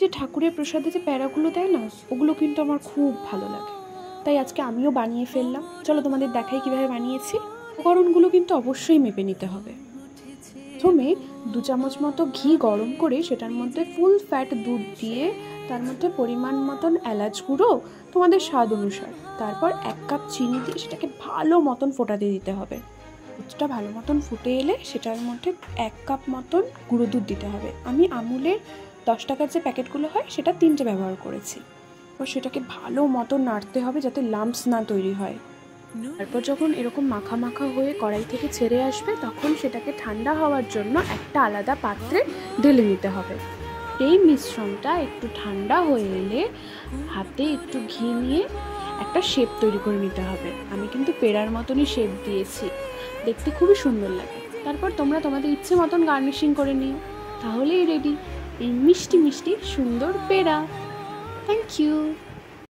যে ঠাকুরের প্রসাদে যে প্যাড়াগুলো দেয় না, ওগুলো কিন্তু আমার খুব ভালো লাগে, তাই আজকে আমিও বানিয়ে ফেললাম। চলো তোমাদের দেখাই কিভাবে বানিয়েছি। উপকরণগুলো কিন্তু অবশ্যই মেপে নিতে হবে। প্রথমে 2 চামচ মতো ঘি গরম করে সেটার মধ্যে ফুল ফ্যাট দুধ দিয়ে তার মধ্যে পরিমাণ মতন এলাচ গুঁড়ো তোমাদের স্বাদ অনুসার, তারপর 1 কাপ চিনি দিয়ে সেটাকে ভালো মতন ফোটাতে দিতে হবে। দুধটা ভালো মতন ফুটে এলে সেটার মধ্যে 1 কাপ মতন গুঁড়ো দুধ দিতে হবে। আমি আমুলের 10 টাকার যে প্যাকেটগুলো হয় সেটা 3টে ব্যবহার করেছি। এবার সেটাকে ভালো মতন নাড়তে হবে যাতে লাম্পস না তৈরি হয়। তারপর যখন এরকম মাখা মাখা হয়ে কড়াই থেকে ছেড়ে আসবে তখন সেটাকে ঠান্ডা হওয়ার জন্য একটা আলাদা পাত্রে ঢেলে নিতে হবে। এই মিশ্রণটা একটু ঠান্ডা হয়ে এলে হাতে একটু ঘি নিয়ে একটা শেপ তৈরি করে নিতে হবে। আমি কিন্তু পেড়ার মতনই শেপ দিয়েছি, দেখতে খুবই সুন্দর লাগে। তারপর তোমরা তোমাদের ইচ্ছে মতন গার্নিশিং করে নিও, তাহলেই রেডি এই মিষ্টি মিষ্টি সুন্দর পেড়া। Thank you.